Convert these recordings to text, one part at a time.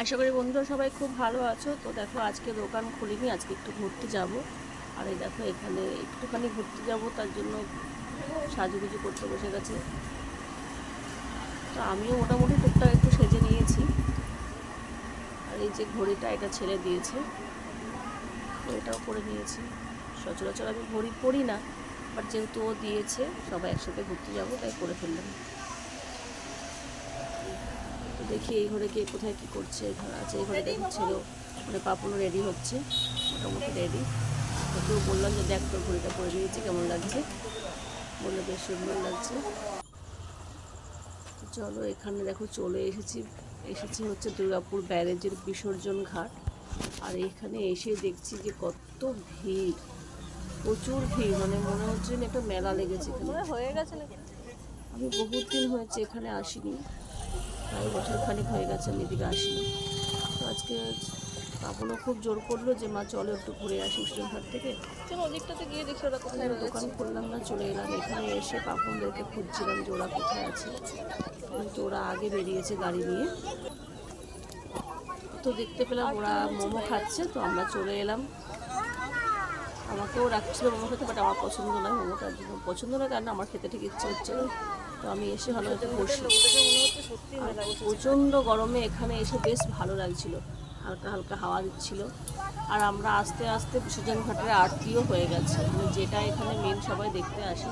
আশা করি বন্ধুরা সবাই খুব ভালো আছো। তো দেখো আজকে দোকান খুলিনি, আজকে একটু ঘুরতে যাব। আর এই দেখো এখানে একটুখানি ঘুরতে যাব, তার জন্য সাজুগুজু করতে বসে গেছে। তো আমিও মোটামুটি টুকটাক একটু সেজে নিয়েছি। আর এই যে ঘড়িটা, এটা ছেড়ে দিয়েছে, তো এটাও করে নিয়েছি। সচরাচর আমি ঘড়ি পরি না, বাট যেহেতু ও দিয়েছে, সবাই একসাথে ঘুরতে যাব, তাই করে ফেললাম। দেখি এই ঘরে কে কোথায় কী করছে। এখানে আছে, এই ঘরে দেখছিল মানে পাপনও রেডি হচ্ছে, মোটামুটি রেডি। ওকেও বললাম যে দেখ তোর ঘড়িটা পরে নিয়েছি, কেমন লাগছে। বললে বেশ সুন্দর লাগছে। চলো এখানে দেখো চলে এসেছি হচ্ছে দুর্গাপুর ব্যারেজের বিসর্জন ঘাট। আর এখানে এসে দেখছি যে কত ভিড়, প্রচুর ভিড়, মানে মনে হচ্ছে যে একটা মেলা লেগেছে এখানে। হয়ে গেছে নাকি? আমি বহুত দিন হয়েছে এখানে আসিনি, প্রায় বছরখানেক হয়ে গেছে আমি এদিকে আসিনি। তো আজকে পাপনও খুব জোর করলো যে মা চলো একটু ঘুরে আসি বিসর্জন ঘাট থেকে। চলো ওদিকটাতে গিয়ে দেখি ওরা কোথায় রয়েছে। দোকান করলাম না, চলে এলাম। এখানে এসে পাপনদেরকে খুঁজছিলাম যে ওরা কোথায় আছে, কিন্তু ওরা আগে বেরিয়েছে গাড়ি নিয়ে। তো দেখতে পেলাম ওরা মোমো খাচ্ছে, তো আমরা চলে এলাম। আমাকেও রাখছিল মোমো খেতে, বাট আমার পছন্দ নয় মোমোটার জন্য। পছন্দ নয় কারণ আমার খেতে ঠিক ইচ্ছে হচ্ছে। তো আমি এসে ভালো একটা বসি। প্রচণ্ড গরমে এখানে এসে বেশ ভালো লাগছিল, হালকা হালকা হাওয়া দিচ্ছিল। আর আমরা আস্তে আস্তে বিসর্জন ঘাটের আরতিও হয়ে গেছে, মানে যেটা এখানে মেন সবাই দেখতে আসে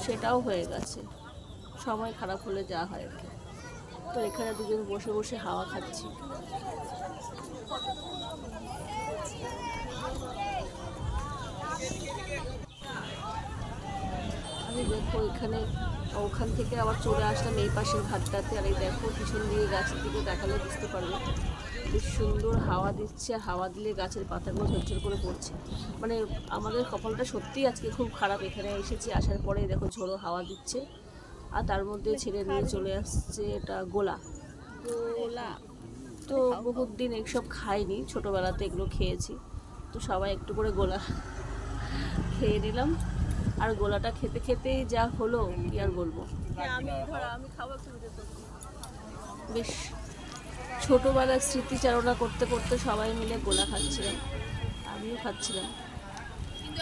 সেটাও হয়ে গেছে। সময় খারাপ হলে যা হয় আর কি। তো এখানে দুজন বসে বসে হাওয়া খাচ্ছি। আমি দেখো এখানে ওখান থেকে আবার চলে আসলাম এই পাশের ঘাটটাতে। আর এই দেখো পিছন দিয়ে গাছের দিকে দেখালে বুঝতে পারবে বেশ সুন্দর হাওয়া দিচ্ছে। আর হাওয়া দিলে গাছের পাতাগুলো ঝরঝর করে পড়ছে। মানে আমাদের কপালটা সত্যিই আজকে খুব খারাপ। এখানে এসেছি, আসার পরে দেখো ঝোড়ো হাওয়া দিচ্ছে, আর তার মধ্যে ছেড়ে নিয়ে চলে আসছে এটা গোলা। তো বহুত দিন এইসব খাইনি, ছোটোবেলাতে এগুলো খেয়েছি। তো সবাই একটু করে গোলা খেয়ে নিলাম। আর গোলাটা খেতে খেতেই যা হলো কি আর বলবো। বেশ ছোটোবেলার স্মৃতিচারণা করতে করতে সবাই মিলে গোলা খাচ্ছিলাম, আমিও খাচ্ছিলাম।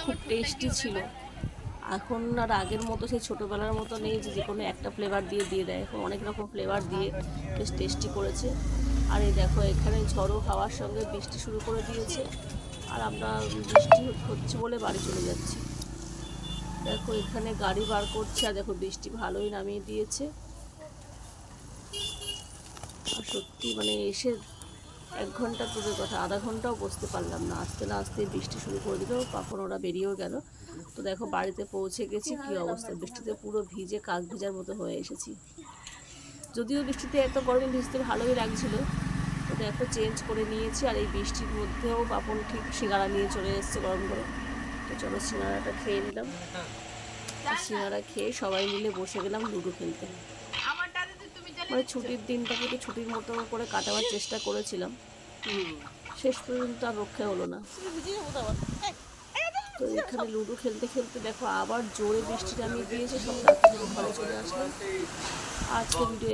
খুব টেস্টি ছিল। এখন আর আগের মতো সেই ছোটোবেলার মতো নেই যে যে কোনো একটা ফ্লেভার দিয়ে দেয়। এখন অনেক রকম ফ্লেভার দিয়ে বেশ টেস্টি করেছে। আর এই দেখো এখানে ঝড়ো হাওয়ার সঙ্গে বৃষ্টি শুরু করে দিয়েছে। আর আমরা বৃষ্টি হচ্ছে বলে বাড়ি চলে যাচ্ছি। দেখো এখানে গাড়ি বার করছে, আর দেখো বৃষ্টি ভালোই নামিয়ে দিয়েছে। আর সত্যি মানে এসে 1 ঘন্টা দূরের কথা, আধা ঘন্টাও বসতে পারলাম না। আসতে না আসতে বৃষ্টি শুরু করে দিল, পাপন ওরা বেরিয়েও গেল। তো দেখো বাড়িতে পৌঁছে গেছি, কী অবস্থা, বৃষ্টিতে পুরো ভিজে কাক ভেজার মতো হয়ে এসেছি। যদিও বৃষ্টিতে এত গরমে ভিজতে ভালোই লাগছিল, তো দেখো চেঞ্জ করে নিয়েছি। আর এই বৃষ্টির মধ্যেও পাপন ঠিক সিঙ্গারা নিয়ে চলে এসেছে গরম গরম। তো চলো সিঙ্গারাটা খেয়ে নিলাম। সিঙ্গারা খেয়ে সবাই মিলে বসে গেলাম লুডো খেলতে। মানে ছুটির দিনটাকে একটু ছুটির মতো করে কাটাবার চেষ্টা করেছিলাম, শেষ পর্যন্ত আর রক্ষা হলো না। তো এখানে লুডো খেলতে খেলতে দেখো আবার জোরে বৃষ্টি নামিয়ে দিয়েছে, সব রাত্রে ঘরে চলে আসলাম। আজকে ভিডিও